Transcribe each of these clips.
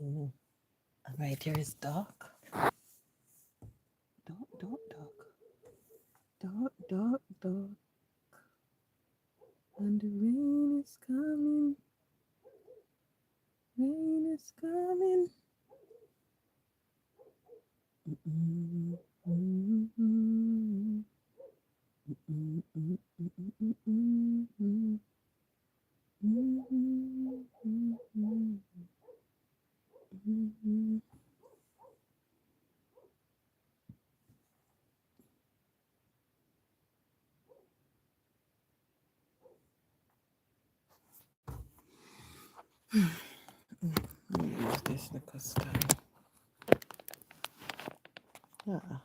And right here is dark. Dark, dark, dark. Dark, dark, dark. And the rain is coming. Rain is coming. Mm-mm, mm-mm, mm-mm, mm-mm, mm-mm, mm-mm, mm-mm, mm-mm, mm-mm. Use this because time. Ah.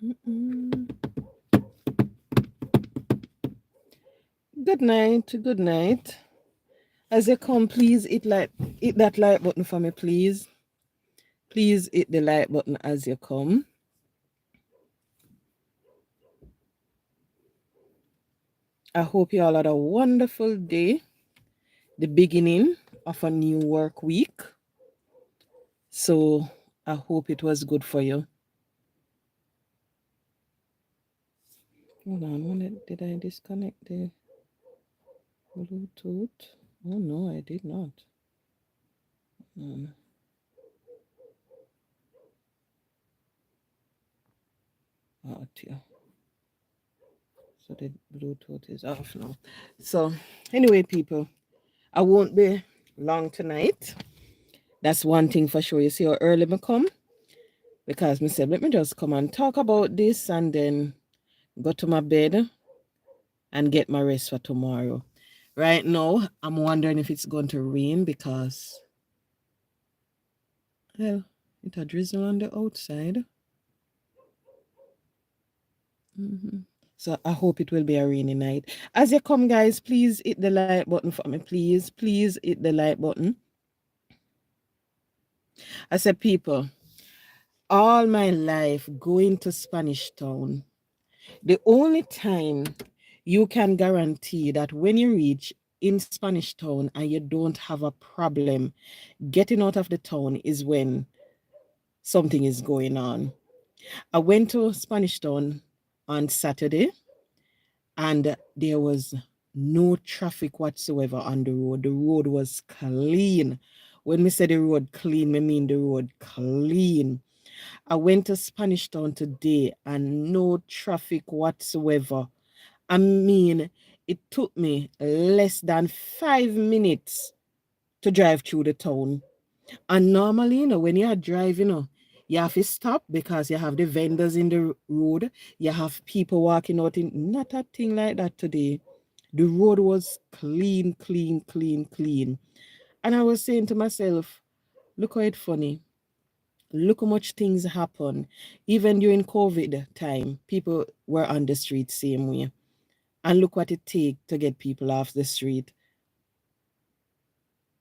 Mm-mm. Good night. Good night. As you come, please hit that like button for me, please. Please hit the like button as you come. I hope you all had a wonderful day, the beginning of a new work week. So I hope it was good for you. Hold on, when did I disconnect the Bluetooth? Oh no, I did not. Oh dear. So the Bluetooth is off now. So anyway, people, I won't be long tonight. That's one thing for sure. You see how early me come? Because me said, let me just come and talk about this and then go to my bed and get my rest for tomorrow. Right now, I'm wondering if it's going to rain because, well, it a drizzle on the outside. So I hope it will be a rainy night. As you come, guys, please hit the like button for me. Please, please hit the like button. I said, people, all my life going to Spanish Town, the only time you can guarantee that when you reach in Spanish Town and you don't have a problem getting out of the town is when something is going on. I went to Spanish Town on Saturday and there was no traffic whatsoever on the road. The road was clean. When we say the road clean, I mean the road clean. I went to Spanish Town today and no traffic whatsoever. I mean, it took me less than 5 minutes to drive through the town. And normally, when you're driving, you have to stop because you have the vendors in the road. You have people walking out in, not a thing like that today. The road was clean, clean, clean, clean. And I was saying to myself, look how it's funny. Look how much things happen. Even during COVID time, people were on the street same way. And look what it takes to get people off the street.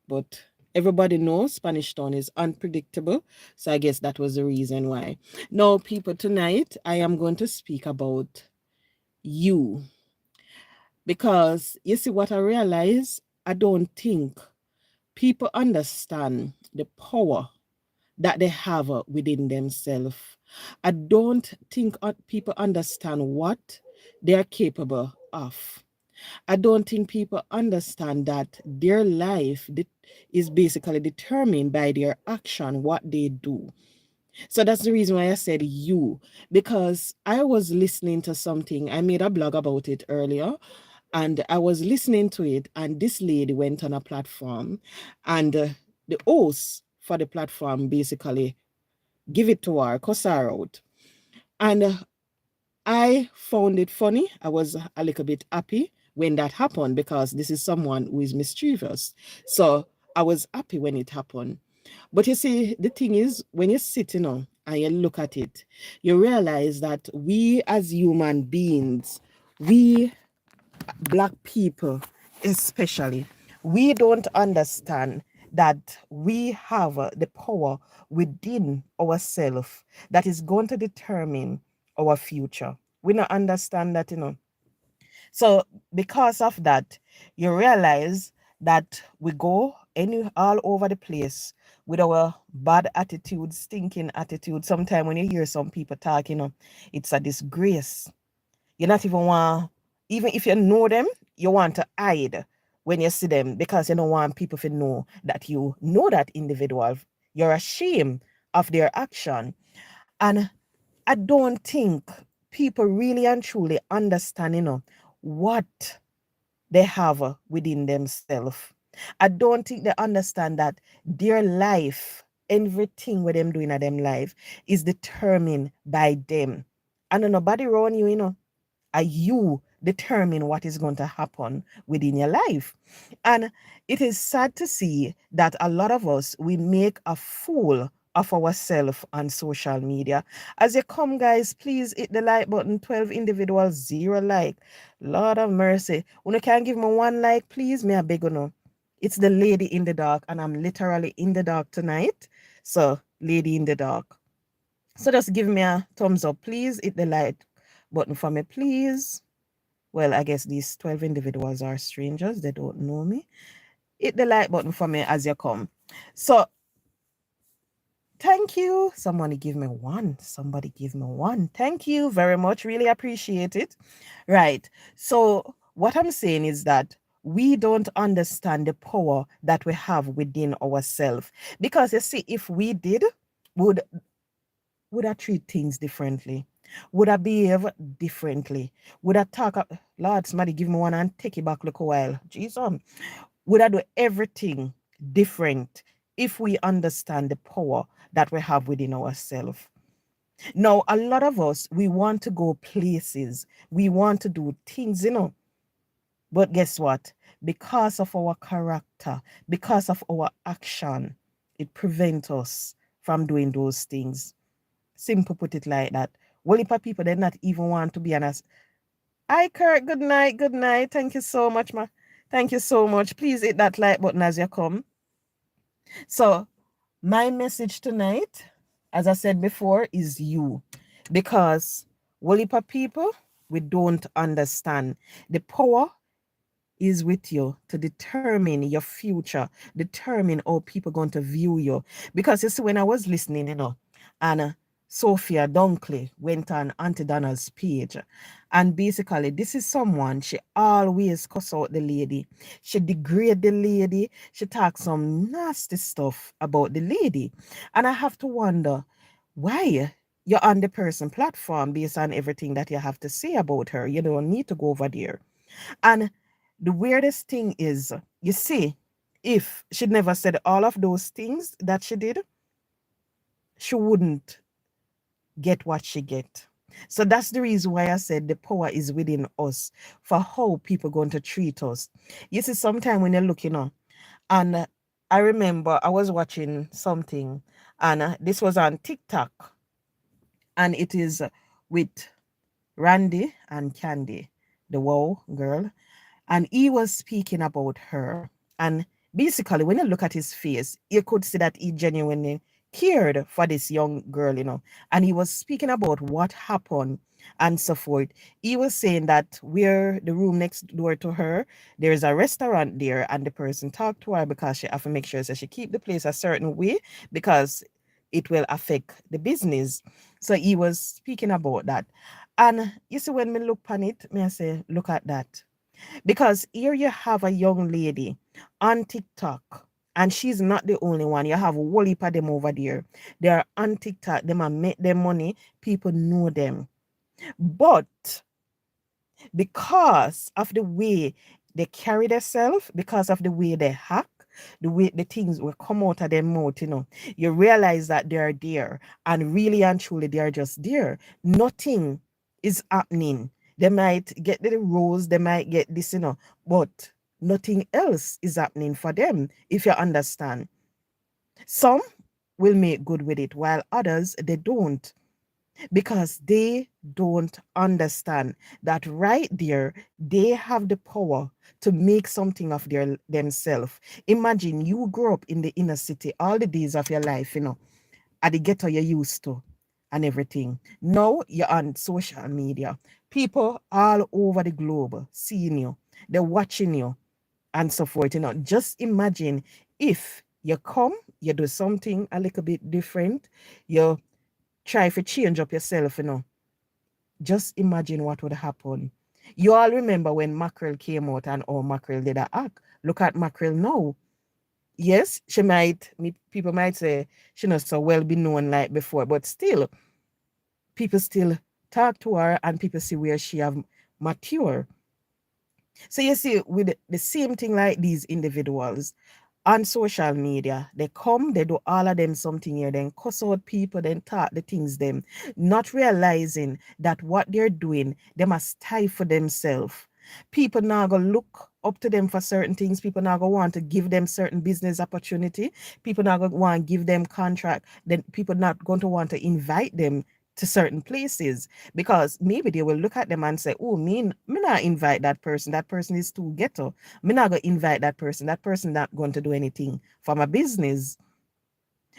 But everybody knows Spanish Town is unpredictable. So I guess that was the reason why. Now, people, tonight I am going to speak about you. Because you see what I realize? I don't think people understand the power that they have within themselves. I don't think people understand what they are capable of. I don't think people understand that their life is basically determined by their action, what they do. So that's the reason why I said you, because I was listening to something. I made a blog about it earlier, and I was listening to it, and this lady went on a platform, and the host for the platform basically give it to her, cuss her out. And I found it funny. I was a little bit happy when that happened because this is someone who is mischievous. So I was happy when it happened. But you see, the thing is, when you sit, and you look at it, you realize that we as human beings, we Black people especially, we don't understand that we have the power within ourselves that is going to determine our future. We not understand that, So because of that, you realize that we go all over the place with our bad attitude, stinking attitude. Sometimes when you hear some people talk, it's a disgrace. You not even want, even if you know them, you want to hide when you see them because you don't want people to know that you know that individual. You're ashamed of their action. And I don't think people really and truly understand, what they have within themselves. I don't think they understand that their life, everything with them doing at them life, is determined by them. And nobody around you, are you determine what is going to happen within your life. And it is sad to see that a lot of us, we make a fool of ourselves on social media. As you come, guys, please hit the like button. 12 individuals, 0 like. Lord of mercy. When you can give me 1 like, please, may I beg you know. It's the lady in the dark, and I'm literally in the dark tonight. So, lady in the dark. So just give me a thumbs up, please. Hit the like button for me, please. Well, I guess these 12 individuals are strangers. They don't know me. Hit the like button for me as you come. So, thank you. Somebody give me 1. Somebody give me 1. Thank you very much. Really appreciate it. Right. So, what I'm saying is that we don't understand the power that we have within ourselves. Because you see, if we did, would I treat things differently? Would I behave differently? Would I talk? Lord, somebody give me 1 and take it back look a while. Jesus. Would I do everything different if we understand the power that we have within ourselves? Now, a lot of us, we want to go places. We want to do things, But guess what? Because of our character, because of our action, it prevents us from doing those things. Simple put it like that. Well, if people they not even want to be honest. Hi Kurt, good night, good night. Thank you so much, ma. Thank you so much. Please hit that like button as you come. So my message tonight, as I said before, is you. Because well, if people, we don't understand the power is with you to determine your future, determine how people going to view you. Because you see, when I was listening, and Sophia Dunkley went on Auntie Donna's page. And basically, this is someone, she always cuss out the lady. She degrade the lady. She talks some nasty stuff about the lady. And I have to wonder, why you're on the person platform based on everything that you have to say about her? You don't need to go over there. And the weirdest thing is, you see, if she never said all of those things that she did, she wouldn't get what she get. So that's the reason why I said the power is within us for how people going to treat us. You see, sometimes when you're looking on, and I remember I was watching something, and this was on TikTok, and it is with Randy and Candy, the wow girl, and he was speaking about her. And basically, when you look at his face, you could see that he genuinely cared for this young girl, and he was speaking about what happened and so forth. He was saying that where the room next door to her, there's a restaurant there, and the person talked to her because she have to make sure that she keep the place a certain way because it will affect the business. So he was speaking about that. And you see, when me look on it, me I say, look at that. Because here you have a young lady on TikTok, and she's not the only one. You have a whole heap of them over there. They are on TikTok, them and make them money. People know them. But because of the way they carry themselves, because of the way they hack, the way the things will come out of their mouth, you realize that they are there, and really and truly they are just there. Nothing is happening. They might get the rose, they might get this, but nothing else is happening for them, if you understand. Some will make good with it, while others, they don't. because they don't understand that right there they have the power to make something of themselves. Imagine you grow up in the inner city all the days of your life, at the ghetto you're used to and everything. Now you're on social media. People all over the globe seeing you, they're watching you and so forth. Just imagine if you come, you do something a little bit different, you try to change up yourself. Just imagine what would happen. You all remember when Mackerel came out and Mackerel did a act. Look at Mackerel now. Yes, people might say she not so well be known like before, but still, people still talk to her and people see where she have mature. So you see, with the same thing like these individuals on social media, they come, they do all of them something here, then cuss out people, then talk the things them, not realizing that what they're doing, they must stifle themselves. People now go look up to them for certain things. People now go want to give them certain business opportunity. People now go want to give them contract. Then people not going to want to invite them to certain places because maybe they will look at them and say, oh, me not invite that person. That person is too ghetto. Me not going to invite that person. That person not going to do anything for my business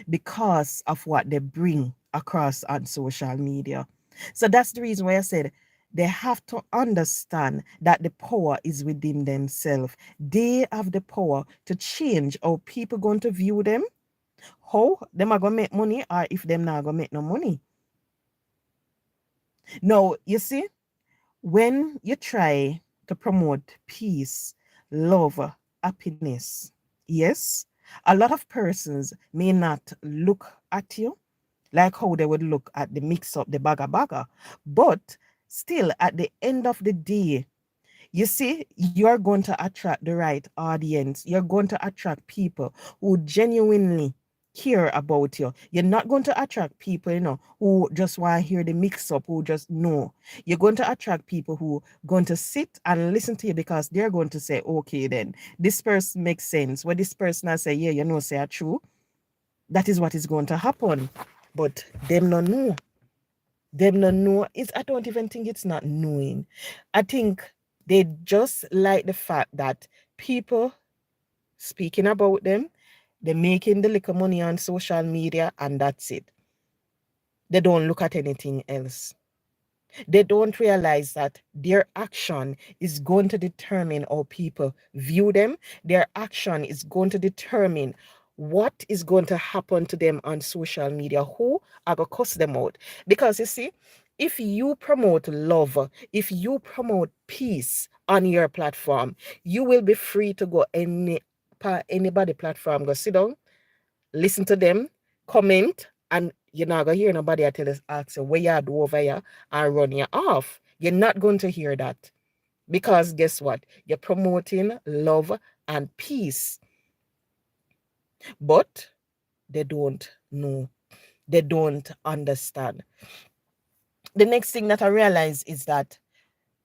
because of what they bring across on social media. So that's the reason why I said they have to understand that the power is within themselves. They have the power to change how people going to view them, how them are going to make money, or if them not going to make no money. Now, you see, when you try to promote peace, love, happiness, yes, a lot of persons may not look at you like how they would look at the mix up, the baga, but still at the end of the day, you see, you're going to attract the right audience. You're going to attract people who genuinely care about you. You're not going to attract people, who just want to hear the mix up, who just know. You're going to attract people who going to sit and listen to you because they're going to say, okay, then this person makes sense. When this person I say, yeah, say are true, that is what is going to happen. But them not know. Them not know. I don't even think it's not knowing. I think they just like the fact that people speaking about them, they're making the little money on social media, and that's it. They don't look at anything else. They don't realize that their action is going to determine how people view them. Their action is going to determine what is going to happen to them on social media, who are going to cuss them out. Because you see, if you promote love, if you promote peace on your platform, you will be free to go anybody platform, go sit down, listen to them, comment, and you're not going to hear nobody tell us, ask you where you do over here and run you off. You're not going to hear that. Because guess what? You're promoting love and peace. But they don't know. They don't understand. The next thing that I realize is that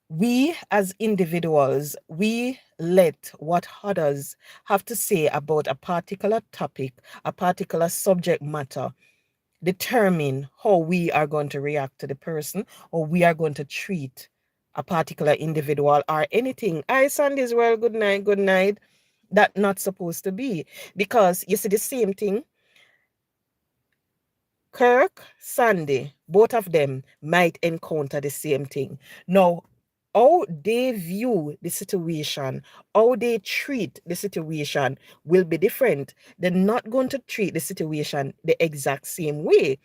we as individuals, we let what others have to say about a particular topic, a particular subject matter, determine how we are going to react to the person or we are going to treat a particular individual or anything. I Sandys, well, good night, good night. That not supposed to be. Because you see the same thing. Kirk, Sandy, both of them might encounter the same thing. Now, how they view the situation, how they treat the situation will be different. They're not going to treat the situation the exact same way.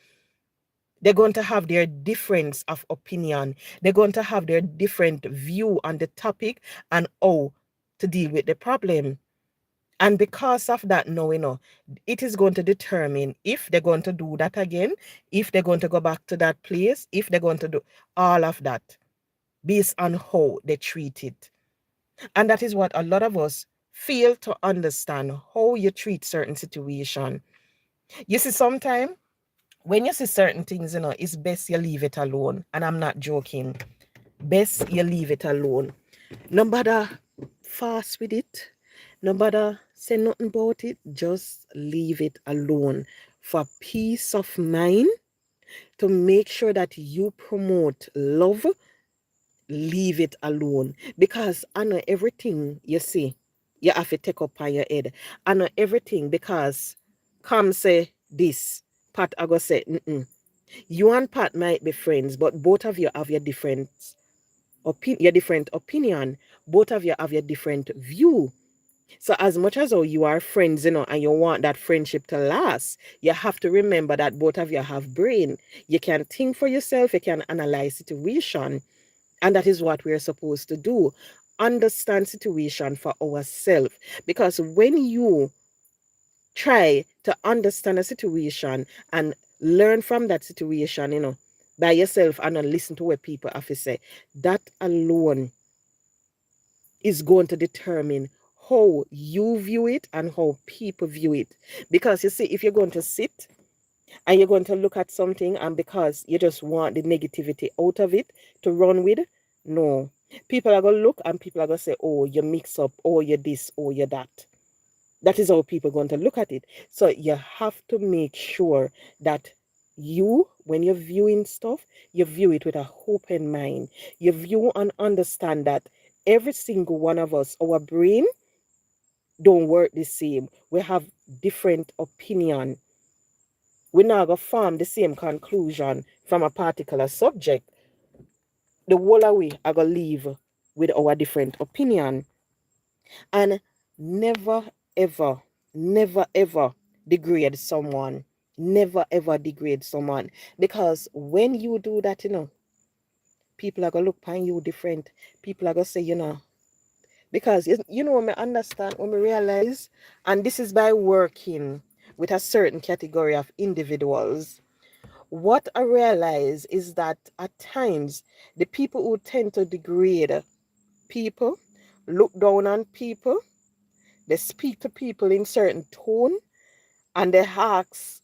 They're going to have their difference of opinion. They're going to have their different view on the topic and how to deal with the problem. And because of that, now, it is going to determine if they're going to do that again, if they're going to go back to that place, if they're going to do all of that based on how they treat it. And that is what a lot of us fail to understand, how you treat certain situation. You see, sometimes when you see certain things, it's best you leave it alone. And I'm not joking. Best you leave it alone. No matter fast with it, no matter say nothing about it, just leave it alone for peace of mind to make sure that you promote love, leave it alone. Because I know everything you see, you have to take up on your head. I know everything because come say this, Pat I go say, you and Pat might be friends, but both of you have your different opinion. Both of you have your different view. So as much as you are friends, and you want that friendship to last, you have to remember that both of you have brain. You can think for yourself, you can analyze situation, and that is what we're supposed to do. Understand situation for ourselves. Because when you try to understand a situation and learn from that situation, by yourself and not listen to what people have to say, that alone is going to determine how you view it and how people view it. Because you see, if you're going to sit and you're going to look at something and because you just want the negativity out of it to run with, no. People are going to look and people are going to say, oh, you mix up, oh, you're this, oh, you're that. That is how people are going to look at it. So you have to make sure that you, when you're viewing stuff, you view it with a open mind. You view and understand that every single one of us, our brain don't work the same. We have different opinion. We're not going to form the same conclusion from a particular subject. The whole of we are going to leave with our different opinion. And never, ever, never, ever degrade someone. Never, ever degrade someone. Because when you do that, people are going to look upon you different. People are going to say, because, when we understand, when we realize, and this is by working with a certain category of individuals, what I realize is that at times, the people who tend to degrade people, look down on people, they speak to people in certain tone, and they ask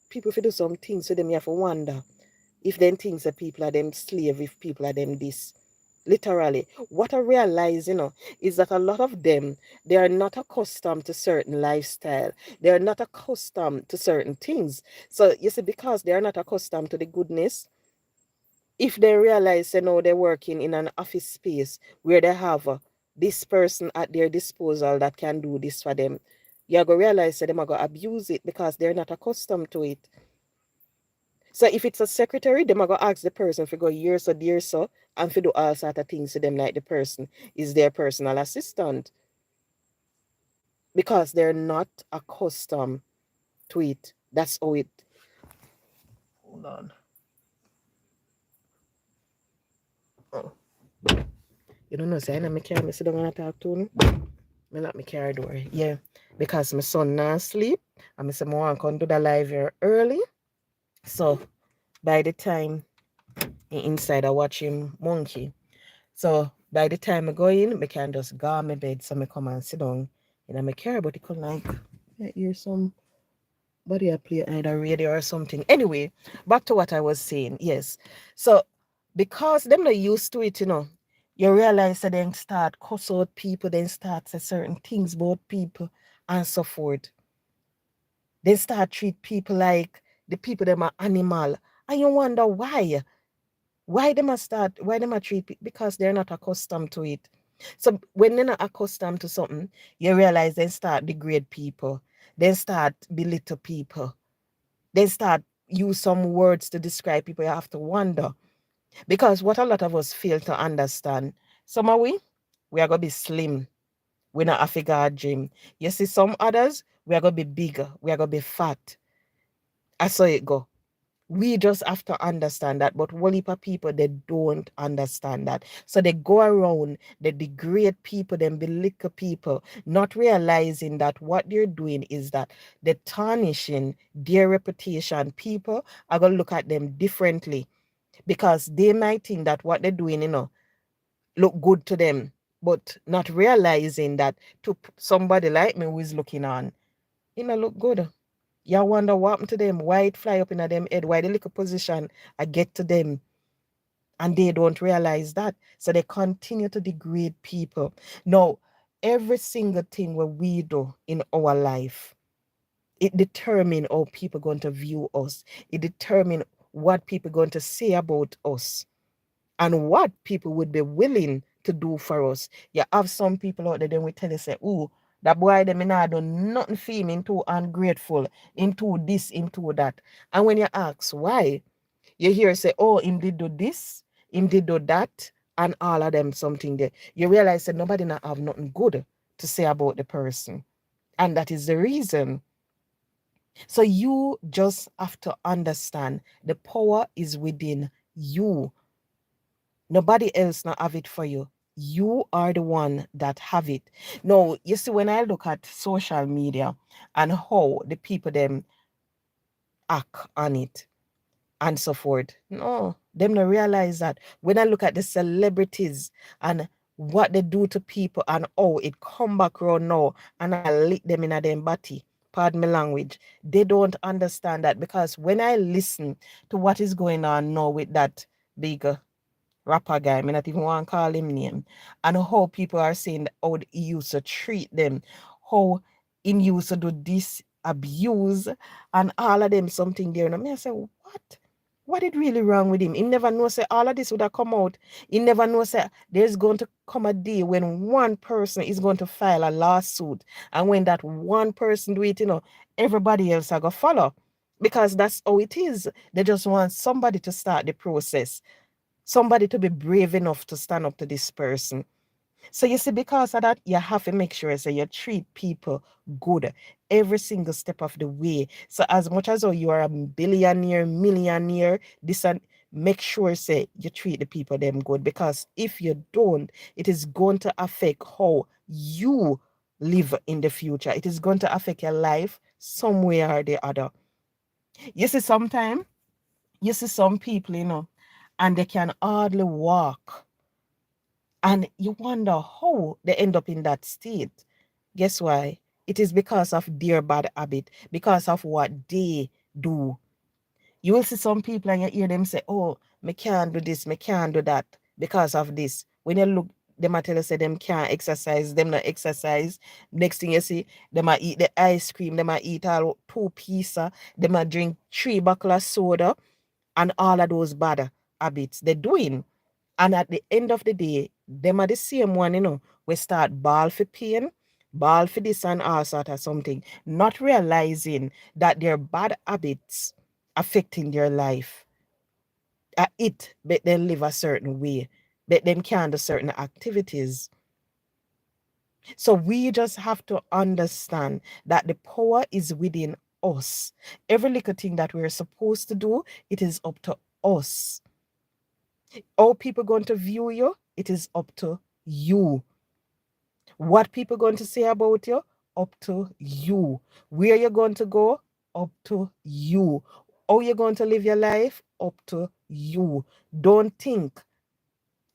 people to do some things, so them you have to wonder if them things that people are them slave, if people are them this. Literally, what I realize, is that a lot of them, they are not accustomed to certain lifestyle. They are not accustomed to certain things. So you see, because they are not accustomed to the goodness, if they realize, they're working in an office space where they have this person at their disposal that can do this for them, you're going to realize that they're going to abuse it because they're not accustomed to it. So if it's a secretary, they might go ask the person for go here so there so and for do all sort of things to them like the person is their personal assistant. Because they're not accustomed to it. That's how it. Hold on. Oh. You don't know, say I carry me sit down and talk to me. Me lock me carry door. Yeah. Because my son not sleep. And I say I want to come do the live here early. So by the time inside I watch him monkey. So by the time I go in, I can just go on my bed, so I come and sit down in my car, but it could like hear somebody I play either radio or something. Anyway, back to what I was saying. Yes. So because them not used to it, you realize that then start cuss out people, then start say certain things about people and so forth. Then start treat people like the people them are animal. And you wonder why. Why they treat it? Because they're not accustomed to it. So when they're not accustomed to something, you realize they start degrade people. They start belittle people. They start use some words to describe people. You have to wonder. Because what a lot of us fail to understand, some of we are gonna be slim. We're not a figure gym. You see, some others, we are gonna be bigger, we are gonna be fat. I saw it go. We just have to understand that, but one heap of people, they don't understand that. So they go around, they degrade people, then belittle people, not realizing that what they're doing is that they're tarnishing their reputation. People are going to look at them differently because they might think that what they're doing, look good to them, but not realizing that to somebody like me who is looking on, look good. You wonder what happened to them, why it fly up in them head, why the little position I get to them. And they don't realize that. So they continue to degrade people. Now, every single thing what we do in our life, it determines how people going to view us. It determines what people going to say about us and what people would be willing to do for us. You have some people out there, then we tell you, say, oh, that boy, them not done nothing for him, into ungrateful, into this, into that. And when you ask why, you hear say, oh, him did do this, him did do that, and all of them something there. You realize that nobody not have nothing good to say about the person. And that is the reason. So you just have to understand the power is within you. Nobody else not have it for you. You are the one that have it. Now, you see, when I look at social media and how the people them act on it and so forth, no, them not realize that. When I look at the celebrities and what they do to people and how it come back around now and I lick them in a them body, pardon my language, they don't understand that, because when I listen to what is going on now with that big rapper guy, I mean, not even want to call him name, and how people are saying how he used to treat them, how he used to do this abuse and all of them something there. And I say, what? What is really wrong with him? He never know say all of this would have come out. He never know say there's going to come a day when one person is going to file a lawsuit. And when that one person do it, everybody else are going to follow. Because that's how it is. They just want somebody to start the process, somebody to be brave enough to stand up to this person. So you see, because of that, you have to make sure so you treat people good every single step of the way. So as much as you are a billionaire, millionaire, this and make sure say you treat the people them good, because if you don't, it is going to affect how you live in the future. It is going to affect your life some way or the other. You see, sometimes you see some people, and they can hardly walk. And you wonder how they end up in that state. Guess why? It is because of their bad habit, because of what they do. You will see some people and you hear them say, oh, me can't do this, me can't do that because of this. When you look, them tell you say them can't exercise, them not exercise. Next thing you see, them might eat the ice cream, them might eat all 2 pieces, them might drink 3 bottles of soda, and all of those bad habits they're doing. And at the end of the day, them are the same one, we start ball for pain, ball for this and all sort of something, not realizing that their bad habits affecting their life. It but them live a certain way, but them can't do certain activities. So we just have to understand that the power is within us. Every little thing that we're supposed to do, it is up to us. How people going to view you, it is up to you. What people going to say about you, up to you. Where you're going to go, up to you. How you're going to live your life, up to you. Don't think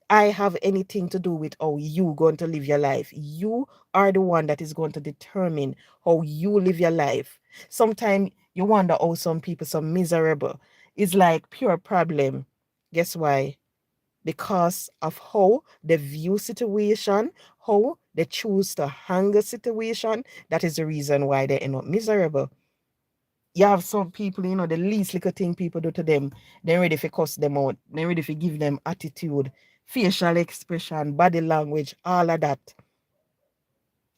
I have anything to do with how you going to live your life. You are the one that is going to determine how you live your life. Sometimes you wonder how some people so miserable. It's like pure problem. Guess why? Because of how they view situation, how they choose to handle situation. That is the reason why they end up miserable. You have some people, the least little thing people do to them, they're ready to cuss them out. They're ready to give them attitude, facial expression, body language, all of that.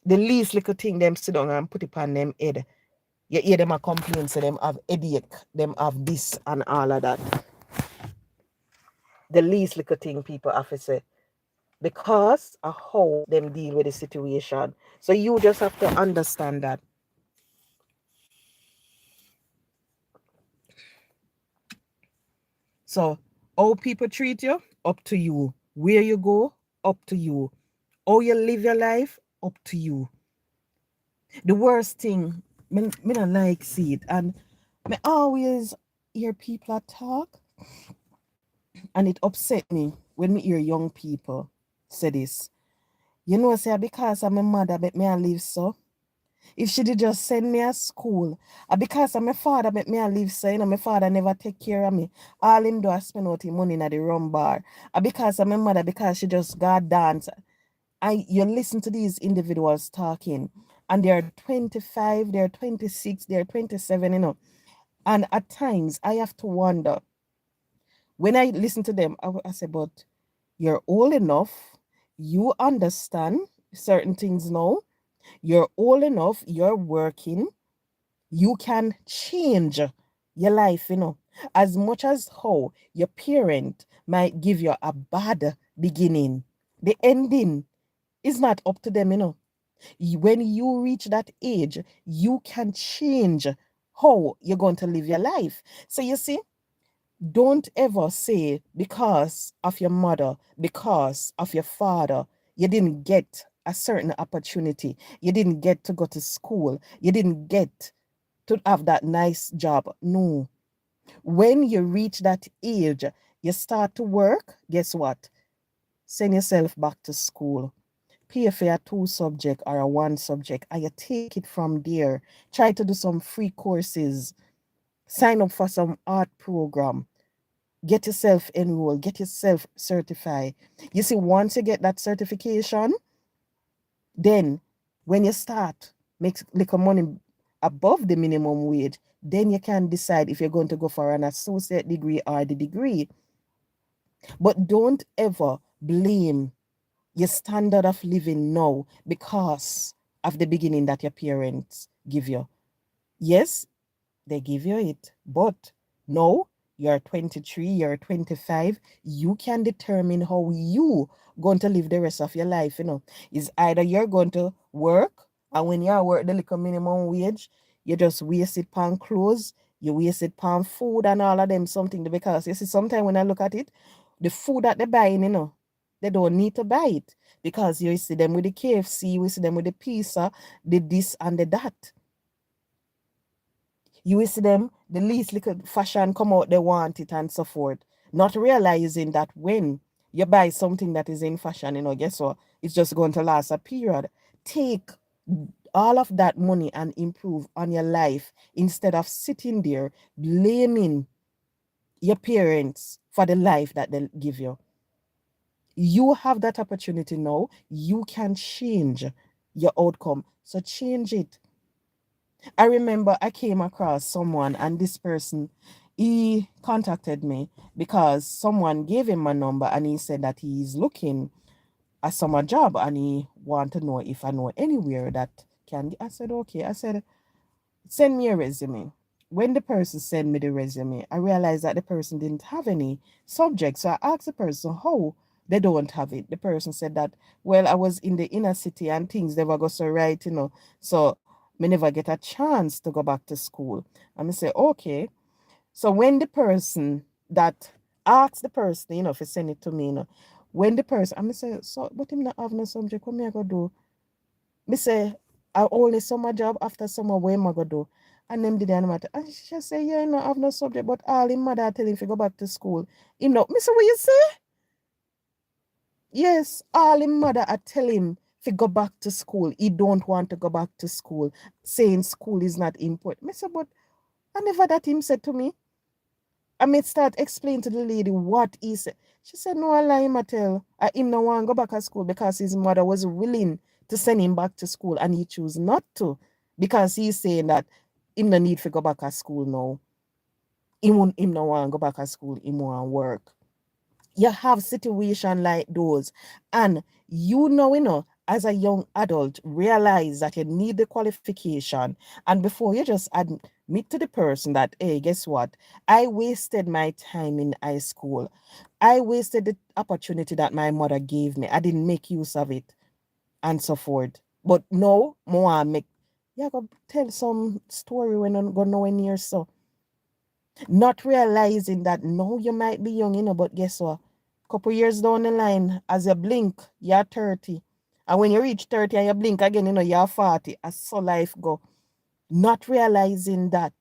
The least little thing them sit down and put it on them head. You hear them a complain, so them have headache, them have this and all of that. The least little thing people have to say, because of how them deal with the situation. So you just have to understand that. So how people treat you, up to you. Where you go, up to you. How you live your life, up to you. The worst thing, me not like see it, and me always hear people talk, and it upset me when me hear young people say this. Say because I'm a mother, but me I live so. If she did just send me a school, because of my father make me a live so, my father never take care of me. All him do I spend out his money in the rum bar. Because of my mother, because she just got dance. You listen to these individuals talking, and they're 25, they're 26, they're 27, And at times I have to wonder, When I listen to them, I say, but you're old enough, you understand certain things now. You're old enough, you're working, you can change your life, as much as how your parent might give you a bad beginning. The ending is not up to them, When you reach that age, you can change how you're going to live your life. So you see, don't ever say because of your mother, because of your father, you didn't get a certain opportunity. You didn't get to go to school. You didn't get to have that nice job. No. When you reach that age, you start to work, guess what? Send yourself back to school. Pay for a two subject or a one subject, and you take it from there. Try to do some free courses. Sign up for some art program. Get yourself enrolled, get yourself certified. You see, once you get that certification, then when you start make little money above the minimum wage, then you can decide if you're going to go for an associate degree or the degree. But don't ever blame your standard of living now because of the beginning that your parents give you. Yes, they give you it. But no, you're 23, you're 25, you can determine how you going to live the rest of your life, Is either you're going to work, and when you work the little minimum wage, you just waste it on clothes, you waste it on food and all of them something because you see, sometimes when I look at it, the food that they're buying, they don't need to buy it because you see them with the KFC, you see them with the pizza, the this and the that. You will see them, the least little fashion come out, they want it and so forth. Not realizing that when you buy something that is in fashion, guess what? It's just going to last a period. Take all of that money and improve on your life instead of sitting there blaming your parents for the life that they give you. You have that opportunity now. You can change your outcome. So change it. I remember I came across someone, and this person, he contacted me because someone gave him my number and he said that he's looking a summer job and he want to know if I know anywhere that can. I said, okay. I said, send me a resume. When the person sent me the resume, I realized that the person didn't have any subject. So I asked the person how they don't have it. The person said that, well, I was in the inner city and things never go so right, So me never get a chance to go back to school. And I say, okay. So when the person that asked the person, if you send it to me, when the person, I say, so, but him not have no subject, what me I go do? Me say, I only summer job after summer, where am I go do? And them did the matter. And she just say, yeah, no have no subject, but all him mother tell him to go back to school. Me say, what you say? Yes, all him mother I tell him to go back to school. He don't want to go back to school, saying school is not important. Me say, but I never that him said to me. I may start explain to the lady what he said. She said, no, I lie him I tell. Him no want to go back to school because his mother was willing to send him back to school and he chose not to because he's saying that him no need to go back to school now. Him no want to go back to school, him want work. You have situation like those, and as a young adult realize that you need the qualification, and before you just admit to the person that, hey, guess what, I wasted my time in high school, I wasted the opportunity that my mother gave me, I didn't make use of it, and so forth. But no more make, yeah, go tell some story when I'm going nowhere near, so not realizing that no, you might be young, but guess what? Couple years down the line, as you blink, you're 30. And when you reach 30 and you blink again, you're 40. As so life go. Not realizing that.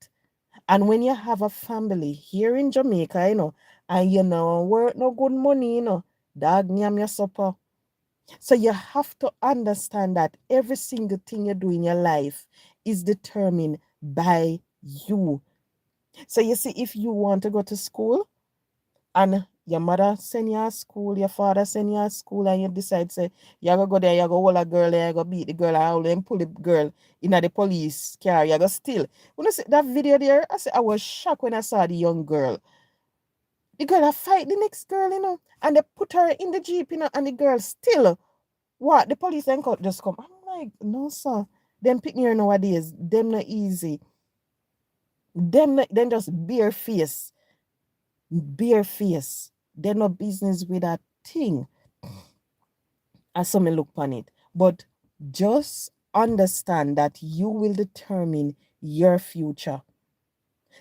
And when you have a family here in Jamaica, and work no good money, dog nyam your supper. So you have to understand that every single thing you do in your life is determined by you. So you see, if you want to go to school and your mother send you to school, your father send you to school, and you decide, say, you're going to go there, you're going to hold a girl there, you're going to beat the girl, and then pull the girl in the police car, you're going to steal. When I see that video there, I was shocked when I saw the young girl. The girl a fight the next girl, and they put her in the jeep, and the girl still what the police and court just come. I'm like, no, sir. Them pick me here nowadays, them not easy. Them just bare face. Bare face. They no business with that thing. As some look on it. But just understand that you will determine your future.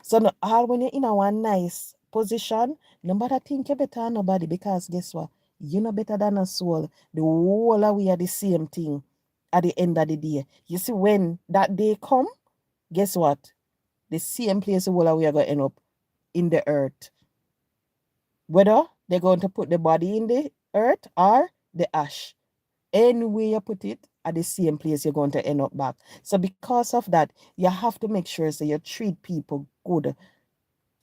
So no, all when you're in a one nice position, nobody think you better than nobody, because guess what? You're not better than a soul. The whole of we are the same thing at the end of the day. You see, when that day come, guess what? The same place the whole of we are going to end up, in the earth. Whether they're going to put the body in the earth or the ash. Anywhere you put it, at the same place you're going to end up back. So because of that, you have to make sure so you treat people good.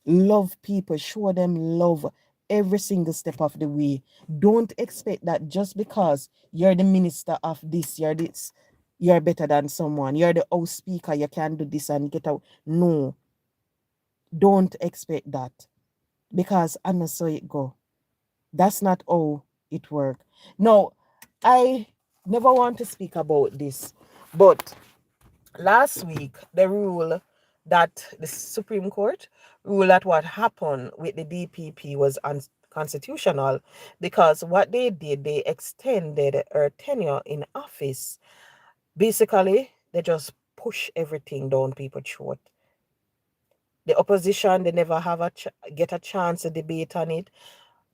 Love people, show them love every single step of the way. Don't expect that just because you're the minister of this, you're better than someone. You're the house speaker, you can do this and get out. No, don't expect that, because I know so it go. That's not how it work. No, I never want to speak about this, but last week the rule that the Supreme Court ruled that what happened with the DPP was unconstitutional, because what they did, they extended her tenure in office. Basically, they just push everything down people's throat. The opposition, they never have get a chance to debate on it.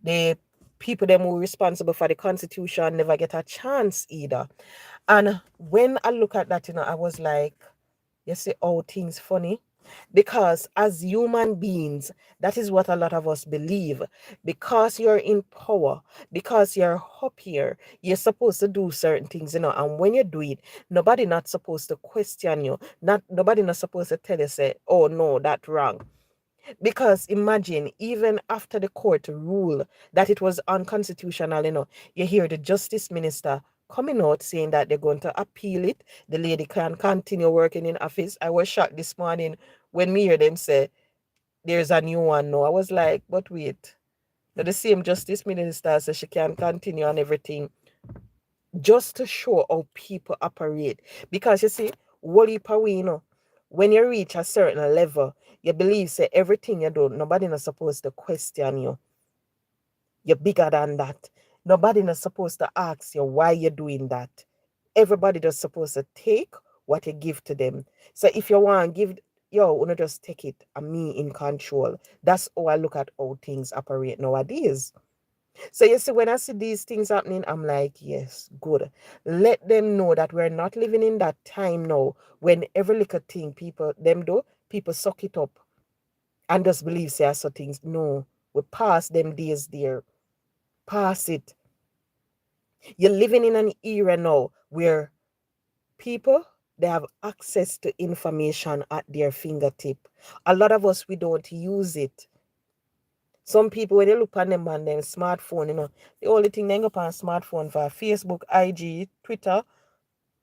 The people them who are responsible for the constitution never get a chance either. And when I look at that, I was like, you see how things funny? Because as human beings, that is what a lot of us believe. Because you're in power, because you're up here, you're supposed to do certain things, and when you do it, nobody not supposed to question you. Nobody not supposed to tell you, say, oh no, that wrong. Because imagine, even after the court ruled that it was unconstitutional, you hear the justice minister coming out saying that they're going to appeal it. The lady can continue working in office. I was shocked this morning when me hear them say there's a new one now. I was like, but wait. The same justice minister says she can continue and everything, just to show how people operate. Because you see, what when you reach a certain level, you believe say everything you do, nobody is supposed to question you. You're bigger than that. Nobody is supposed to ask you why you're doing that. Everybody just supposed to take what you give to them. So if you want to give, wanna just take it, and me in control. That's how I look at how things operate nowadays. So you see, when I see these things happening, I'm like, yes, good. Let them know that we're not living in that time now when every little thing people suck it up and just believe say so things. No, we pass them days there. Pass it. You're living in an era now where people, they have access to information at their fingertip. A lot of us, we don't use it. Some people, when they look on them on their smartphone, the only thing they go on smartphone for Facebook, IG, Twitter,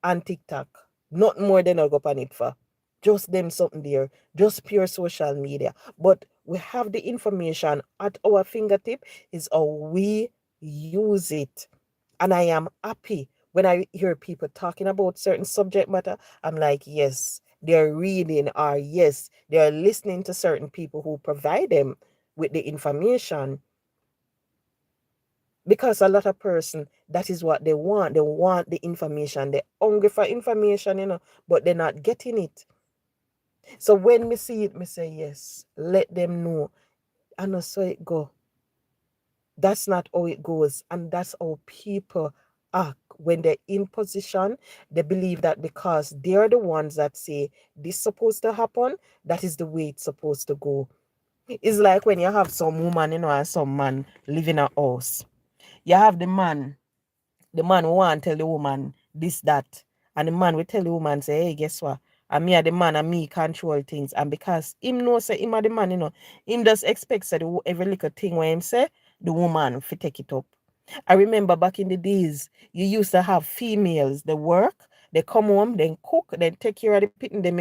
and TikTok. Not more than I go on it for. Just them something there. Just pure social media. But we have the information at our fingertip, is how we use it. And I am happy when I hear people talking about certain subject matter. I'm like, yes, they're reading, or yes, they're listening to certain people who provide them with the information. Because a lot of person, that is what they want. They want the information. They're hungry for information, but they're not getting it. So when me see it, me say, yes, let them know. And so it go. That's not how it goes. And that's how people act when they're in position. They believe that because they're the ones that say this is supposed to happen, that is the way it's supposed to go. It's like when you have some woman, and some man live in a house. You have the man who want to tell the woman this, that. And the man will tell the woman, say, hey, guess what? And me are the man, and me control things. And because him know say him are the man, him just expects that every little thing when him say, the woman fi take it up. I remember back in the days, you used to have females, they work, they come home, then cook, then take care of the pitting them,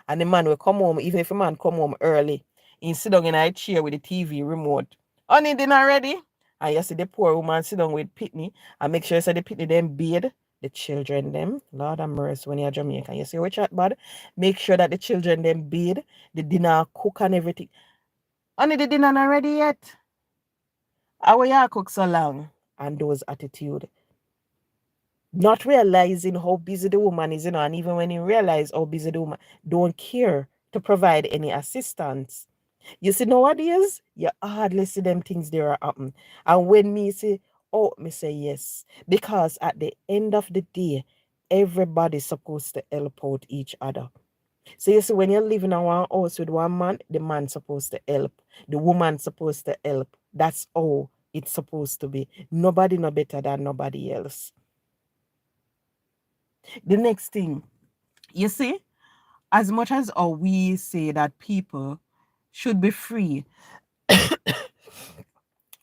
and the man will come home, even if a man come home early, he sit down in a chair with the TV remote, Honey dinner ready. And you see the poor woman sit down with pitney and make sure you say the pitney them bathe the children them. Lord have mercy when you're Jamaican. You see which chat bad? Make sure that the children them bathe, the dinner cook and everything. Honey, the dinner not ready yet. How you cook so long? And those attitude. Not realizing how busy the woman is, and even when you realize how busy the woman, don't care to provide any assistance. You see, nowadays, you hardly see them things there happen. And when me say, oh, me say yes. Because at the end of the day, everybody's supposed to help out each other. So you see, when you're living in one house with one man, the man's supposed to help. The woman's supposed to help. That's all it's supposed to be. Nobody no better than nobody else. The next thing, you see, as much as we say that people should be free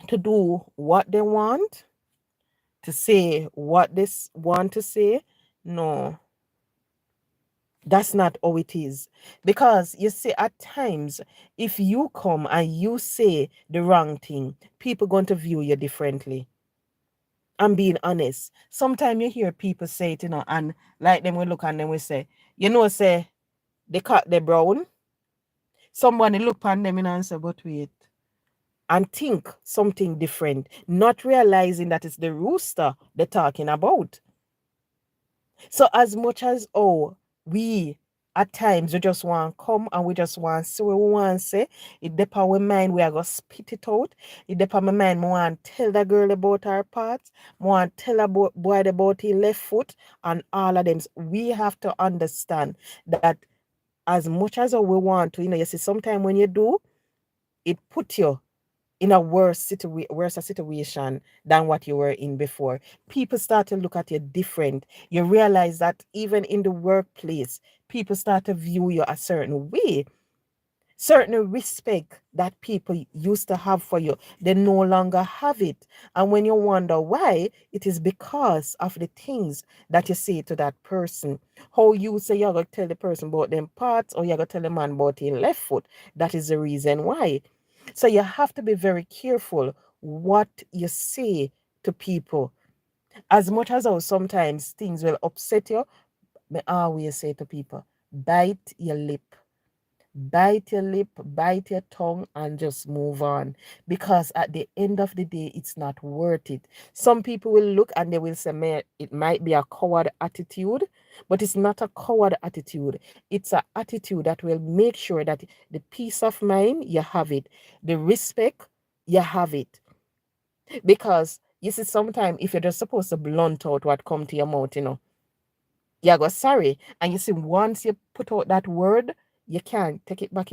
to do what they want, to say what they want to say, no, that's not how it is. Because you see, at times, if you come and you say the wrong thing, people going to view you differently. I'm being honest. Sometimes you hear people say it, and like them we look and them we say, say they cut the brown. Somebody look on them and say, but wait, and think something different, not realizing that it's the rooster they're talking about. So as much as we at times we just want to come and we just want to say what we want to say, it depends on our mind, we are going to spit it out. It depends on my mind, I want to tell the girl about her parts, I want to tell about boy about his left foot and all of them. We have to understand that as much as we want to, you see, sometimes when you do, it put you in a worse situation than what you were in before. People start to look at you different. You realize that even in the workplace, people start to view you a certain way. Certain respect that people used to have for you, they no longer have it. And when you wonder why, it is because of the things that you say to that person. How you say you're going to tell the person about them parts, or you're going to tell the man about his left foot. That is the reason why. So you have to be very careful what you say to people. As much as how sometimes things will upset you, I always say to people, bite your lip. Bite your lip, bite your tongue, and just move on. Because at the end of the day, it's not worth it. Some people will look and they will say, it might be a coward attitude, but it's not a coward attitude. It's an attitude that will make sure that the peace of mind, you have it. The respect, you have it. Because you see, sometimes if you're just supposed to blunt out what come to your mouth, you go sorry. And you see, once you put out that word, you can't take it back,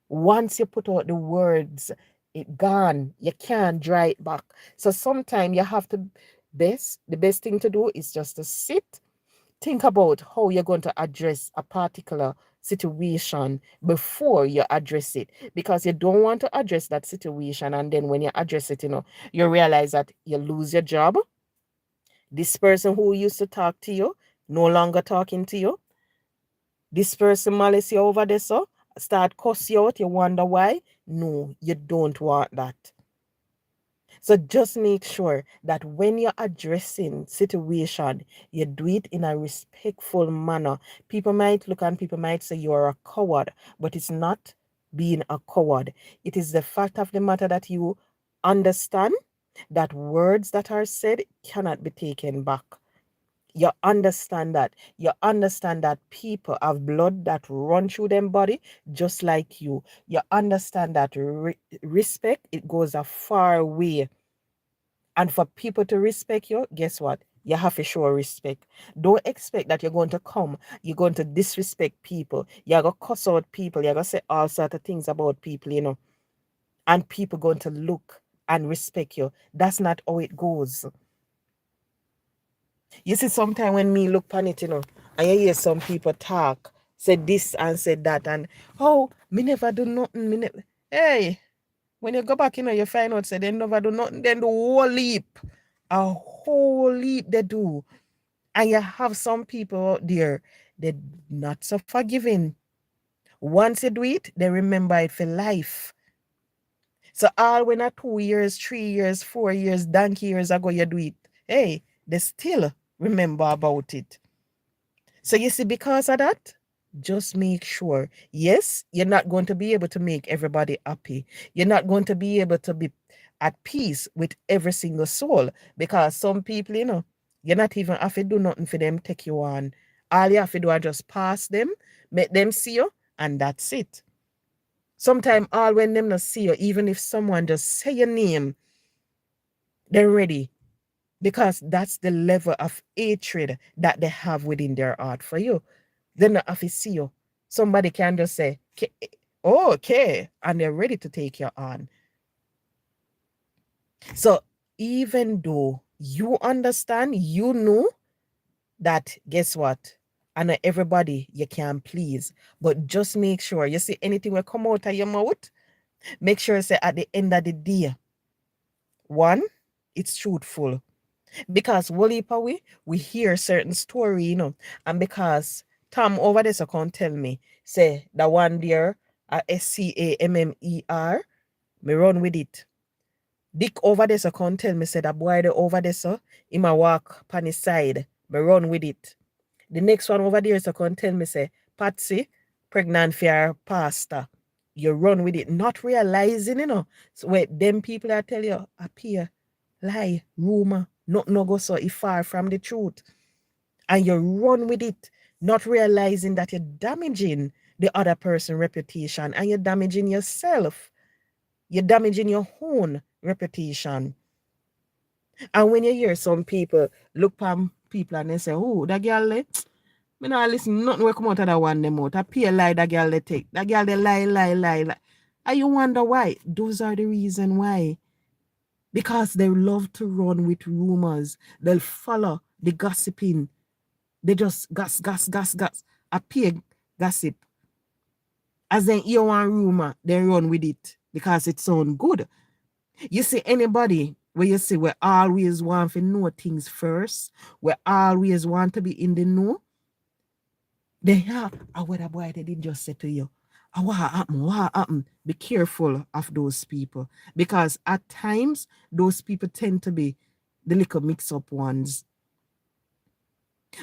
Once you put out the words, it gone. You can't dry it back. So sometimes you have to the best thing to do is just to sit, think about how you're going to address a particular situation before you address it. Because you don't want to address that situation, and then when you address it, you realize that you lose your job. This person who used to talk to you no longer talking to you. This person malice you over there, so start cuss you out. You wonder why? No, you don't want that. So just make sure that when you're addressing situation, you do it in a respectful manner. People might look and people might say you're a coward, but it's not being a coward. It is the fact of the matter that you understand that words that are said cannot be taken back. You understand that. You understand that people have blood that run through them body just like you. You understand that respect, it goes a far way. And for people to respect you, guess what? You have to show respect. Don't expect that you're going to come, you're going to disrespect people, you're going to cuss out people, you're going to say all sorts of things about people, and people going to look and respect you. That's not how it goes. You see, sometimes when me look on it, and you hear some people talk, say this and say that, and me never do nothing. Hey, when you go back, you find out say they never do nothing. Then the whole heap, a whole heap they do, and you have some people out there they not so forgiving. Once you do it, they remember it for life. So all when a 2 years, 3 years, 4 years, donkey years ago you do it, hey, they still remember about it. So you see, because of that, just make sure, yes, you're not going to be able to make everybody happy. You're not going to be able to be at peace with every single soul, because some people, you're not even have to do nothing for them take you on. All you have to do is just pass them, make them see you, and that's it. Sometimes all when them not see you, even if someone just say your name, they're ready, because that's the level of hatred that they have within their heart for you. They're not have to see you. Somebody can just say, oh, okay, and they're ready to take you on. So even though you understand, you know that, guess what? And not everybody you can please, but just make sure you see anything will come out of your mouth. Make sure say at the end of the day, one, it's truthful. Because we hear certain story, and because Tom over this account tell me, say the one there, SCAMMER, me run with it. Dick over this account tell me, say that boy the over there, so he ma walk pan his side, me run with it. The next one over there, so can tell me, say, Patsy, pregnant for your pastor. You run with it, not realizing, So wait, them people that tell you, appear, lie, rumor, not no go so far from the truth. And you run with it, not realizing that you're damaging the other person's reputation and you're damaging yourself. You're damaging your own reputation. And when you hear some people look at people and they say, oh, that girl, me not listen, nothing will come out of that one them out. I pay lie that girl they take. That girl they lie. And you wonder why. Those are the reason why. Because they love to run with rumors. They'll follow the gossiping. They just gas. I pay gossip. As they hear one rumor, they run with it because it sounds good. You see anybody where you say we always want to know things first, we always want to be in the know, they have what a boy they didn't just say to you. What happened? Be careful of those people, because at times those people tend to be the little mix-up ones.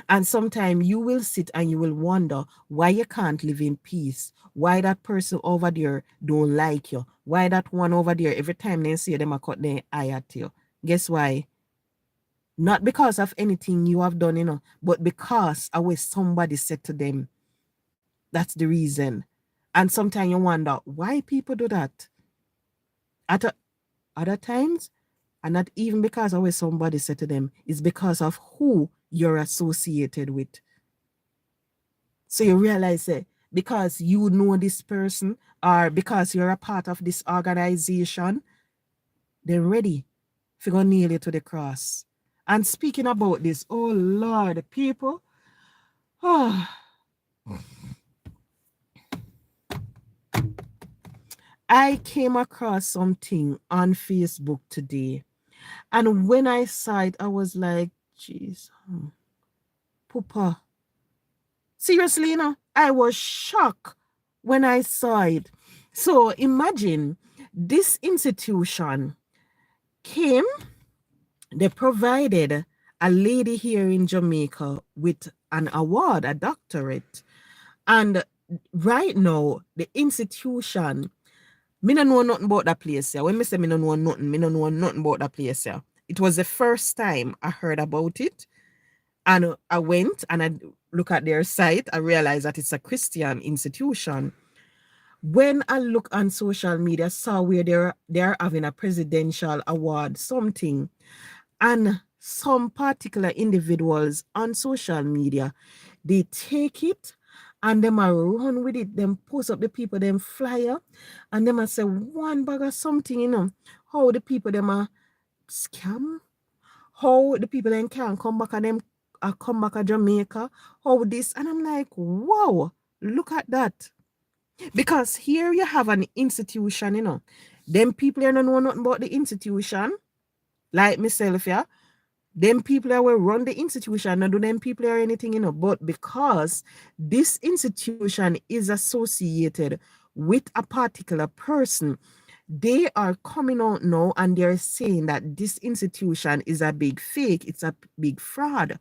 And sometimes you will sit and you will wonder why you can't live in peace, why that person over there don't like you, why that one over there, every time they see them, I cut their eye at you. Guess why? Not because of anything you have done, but because of what somebody said to them. That's the reason. And sometimes you wonder why people do that. At other times, and not even because of what somebody said to them, it's because of who you're associated with. So you realize that because you know this person or because you're a part of this organization, they're ready to go nail you to the cross. And speaking about this, oh Lord, people, I came across something on Facebook today. And when I saw it, I was like, jeez, Papa. Seriously, I was shocked when I saw it. So imagine this institution came, they provided a lady here in Jamaica with an award, a doctorate. And right now, the institution, me don't know nothing about that place here. When me say me don't know nothing about that place here. It was the first time I heard about it. And I went and I look at their site, I realized that it's a Christian institution. When I look on social media, I saw where they're having a presidential award, something. And some particular individuals on social media, they take it and them a run with it, them post up the people, them flyer, and them a say one bag of something, how the people them a scam, how the people then can come back and them come back to Jamaica, how this, and I'm like, wow, look at that. Because here you have an institution, them people don't know nothing about the institution, like myself, yeah. Them people that will run the institution, not do them people or anything, but because this institution is associated with a particular person, They are coming out now and they're saying that this institution is a big fake, it's a big fraud.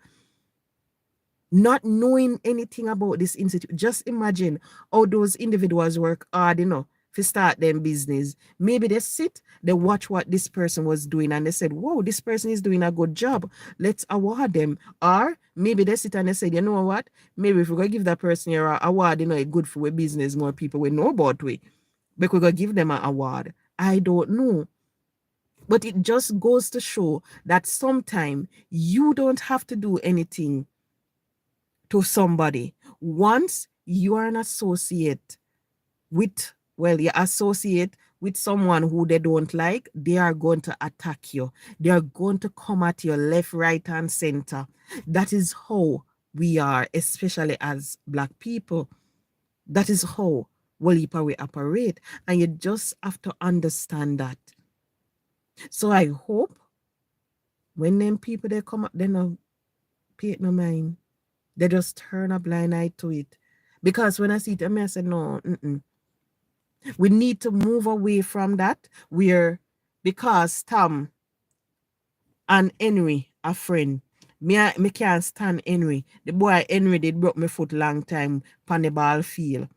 Not knowing anything about this institute. Just imagine how those individuals work hard, to start their business. Maybe they sit, they watch what this person was doing and they said, whoa, this person is doing a good job. Let's award them. Or maybe they sit and they said, you know what? Maybe if we're going to give that person your award, a good for a business, more people will know about we. But we're going to give them an award. I don't know. But it just goes to show that sometimes you don't have to do anything to somebody. Once you are an associate you associate with someone who they don't like, they are going to attack you. They are going to come at you left, right, and center. That is how we are, especially as Black people. That is how we operate. And you just have to understand that. So I hope when them people they come up, they don't pay it no mind. They just turn a blind eye to it. Because when I see it, I say, no, we need to move away from that. Because Tom and Henry are friend. Me can't stand Henry. The boy Henry did broke my foot long time on the ball field.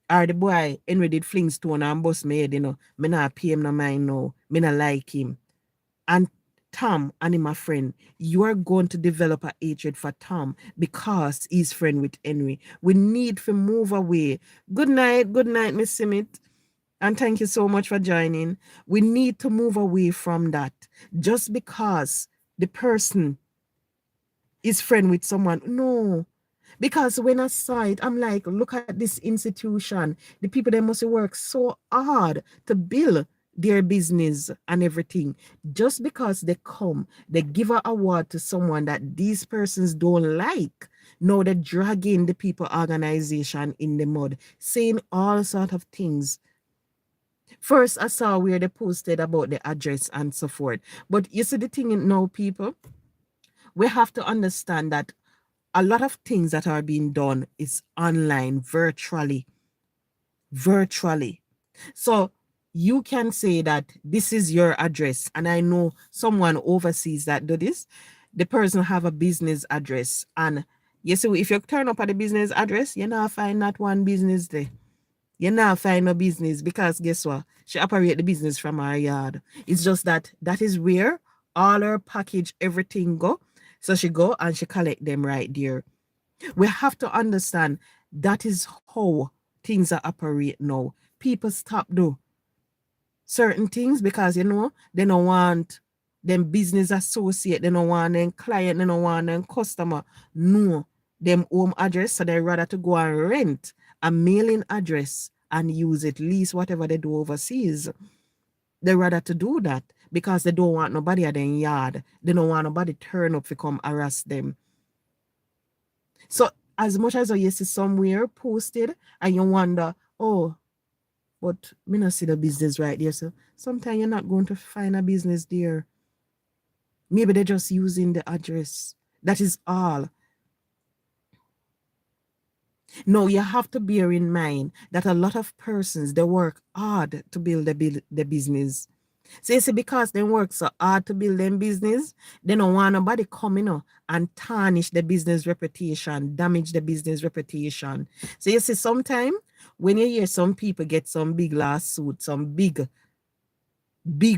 Or the boy Henry did fling stone and bust my head, Me not pay him no mind no. Me not like him. And Tom and him a friend, you are going to develop a hatred for Tom because he's friend with Henry. We need to move away. Good night, Miss Simit. And thank you so much for joining. We need to move away from that. Just because the person is friend with someone. No. Because when I saw it, I'm like, look at this institution. The people, they must work so hard to build their business and everything. Just because they come, they give an award to someone that these persons don't like. No, they're dragging the people organization in the mud, saying all sort of things. First, I saw where they posted about the address and so forth. But you see the thing now, people, we have to understand that a lot of things that are being done is online, virtually. So you can say that this is your address. And I know someone overseas that do this. The person have a business address. And you see, if you turn up at the business address, you now find not one business there. You now find no business because guess what? She operate the business from her yard. It's just that is where all her package, everything go. So she go and she collect them right there. We have to understand that is how things are operate now. People stop do certain things because, they don't want them business associate, they don't want them client, they don't want them customer. No, them home address, so they rather to go and rent a mailing address and use it, lease whatever they do overseas. They rather to do that because they don't want nobody at their yard. They don't want nobody turn up to come harass them. So as much as you see somewhere posted and you wonder, oh, but me not see the business right there. So sometimes you're not going to find a business there. Maybe they're just using the address. That is all. No, you have to bear in mind that a lot of persons, they work hard to build the business. So you see, because they work so hard to build them business, they don't want nobody coming and tarnish the business reputation, damage the business reputation. So you see, sometimes when you hear some people get some big lawsuit, some big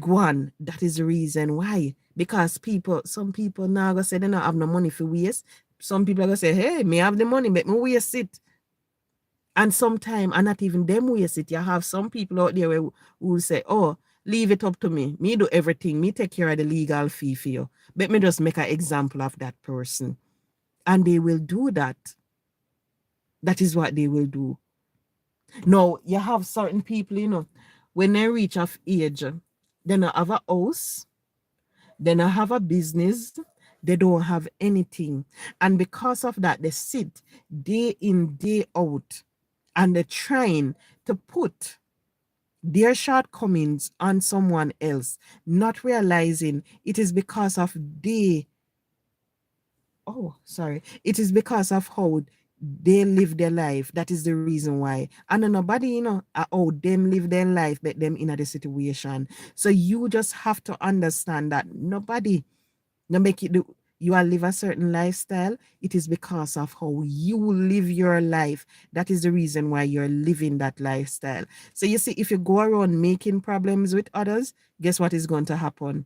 one, that is the reason why. Because some people now gonna say they don't have no money for waste. Some people are gonna say, hey, me have the money, but me waste it. And sometimes, and not even them waste it. You have some people out there who will say, oh, leave it up to me. Me do everything. Me take care of the legal fee for you. But me just make an example of that person. And they will do that. That is what they will do. Now, you have certain people, when they reach of age, they don't have a house, they don't have a business, they don't have anything. And because of that, they sit day in, day out, and they're trying to put their shortcomings on someone else, not realizing it is because of it is because of how they live their life. That is the reason why. And nobody, how them live their life, but them in a the situation. So you just have to understand that nobody no make it do you are live a certain lifestyle. It is because of how you live your life. That is the reason why you're living that lifestyle. So you see, if you go around making problems with others, guess what is going to happen?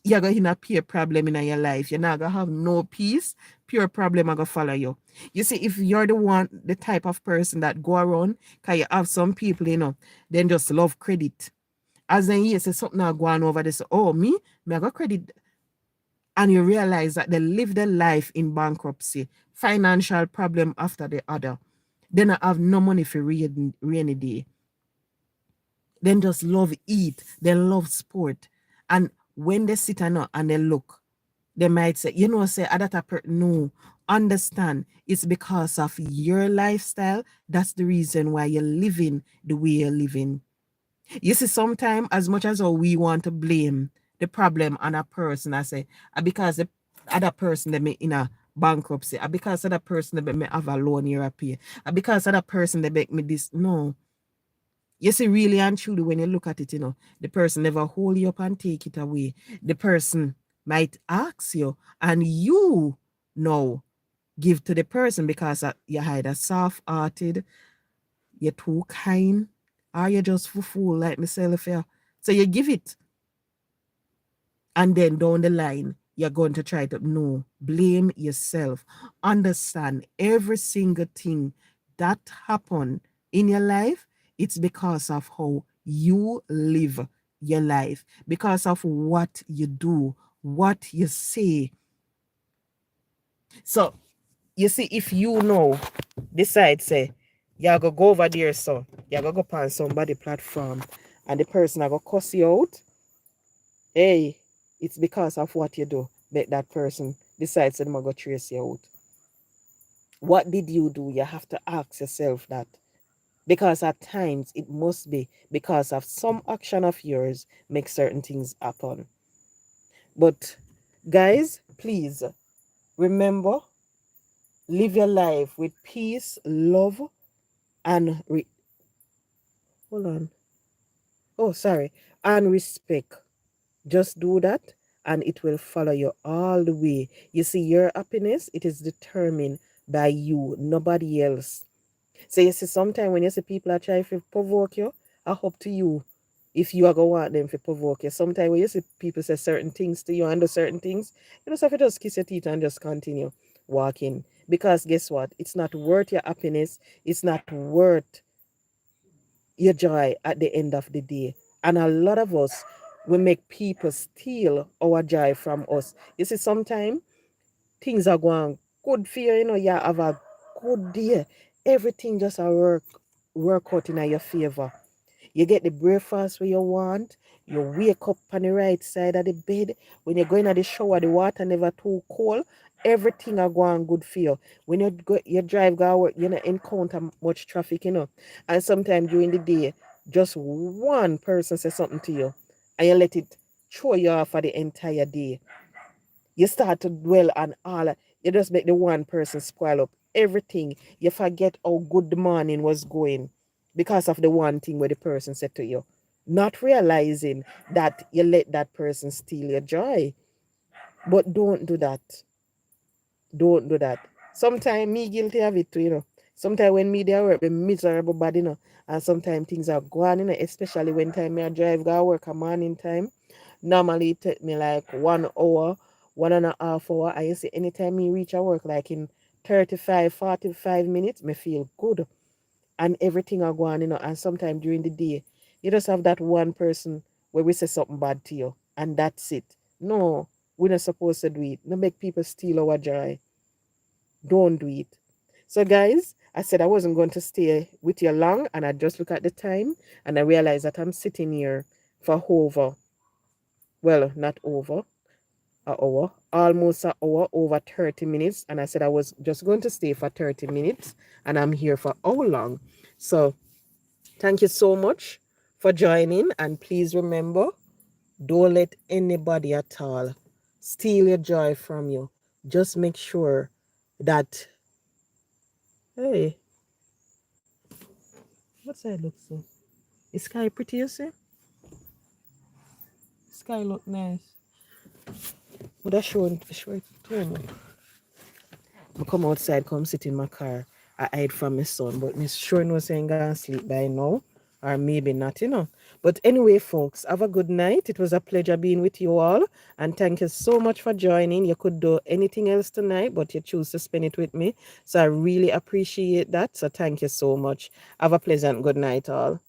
You're going to pure problem in your life. You're not going to have no peace. Pure problem are going to follow you. You see, if you're the type of person that go around, because you have some people, then just love credit. As then you say something now going over this, oh, me I got credit. And you realize that they live their life in bankruptcy, financial problem after the other. Then I have no money for rainy day. Then just love eat, they love sport. And when they sit and they look, they might say, say, no, understand, it's because of your lifestyle. That's the reason why you're living the way you're living. You see, sometimes as much as we want to blame the problem on a person, I say, because the other person they may in a bankruptcy, because other person they may have a loan here pay, because other person they make me this. No. You see, really and truly, when you look at it, the person never hold you up and take it away. The person might ask you, and you know, give to the person because you're either soft-hearted, you're too kind, or you're just fool like myself here. So you give it. And then down the line, you're going to try to blame yourself. Understand every single thing that happened in your life, it's because of how you live your life, because of what you do, what you say. So you see, if decide, say, you're going to go over there, so you're going to go on somebody platform and the person are going to cuss you out, hey, it's because of what you do that person decides that they're going to trace you out. What did you do? You have to ask yourself that. Because at times it must be because of some action of yours make certain things happen. But guys, please remember, live your life with peace, love, and hold on. Oh, sorry. And respect. Just do that and it will follow you all the way. You see, your happiness, it is determined by you, nobody else. So you see, sometimes when you see people are trying to provoke you, I hope to you if you are going to want them to provoke you. Sometimes when you see people say certain things to you and do certain things, you just have to just kiss your teeth and just continue walking. Because guess what? It's not worth your happiness. It's not worth your joy at the end of the day. And a lot of us will make people steal our joy from us. You see, sometimes things are going good for you, you have a good day. Everything just work out in your favor. You get the breakfast where you want. You wake up on the right side of the bed. When you're going to the shower, the water never too cold. Everything are going good for you. When you drive go work, you don't encounter much traffic, And sometimes during the day, just one person says something to you, and you let it throw you off for the entire day. You start to dwell on all. You just make the one person spoil up everything. You forget how good the morning was going because of the one thing where the person said to you, not realizing that you let that person steal your joy. But don't do that. Don't do that. Sometimes me guilty of it too. Sometimes when me there work, be miserable bad, and sometimes things are going, especially when time I drive go work a morning time. Normally it take me like 1 hour, 1.5 hour. I see anytime me reach a work like in 35, 45 minutes, me feel good. And everything are going, and sometimes during the day, you just have that one person where we say something bad to you, and that's it. No, we're not supposed to do it. No make people steal our joy. Don't do it. So guys, I said I wasn't going to stay with you long, and I just look at the time and I realize that I'm sitting here for not over an hour, almost an hour, over 30 minutes. And I said I was just going to stay for 30 minutes, and I'm here for how long? So thank you so much for joining, and please remember, don't let anybody at all steal your joy from you. Just make sure that Hey, what side looks so? Is sky pretty, you see? Sky look nice. But that's showing for sure too much. I come outside, come sit in my car. I hide from my son, but Miss sure no saying gonna sleep by now. Or maybe not, you know. But anyway, folks, have a good night. It was a pleasure being with you all. And thank you so much for joining. You could do anything else tonight, but you choose to spend it with me. So I really appreciate that. So thank you so much. Have a pleasant good night, all.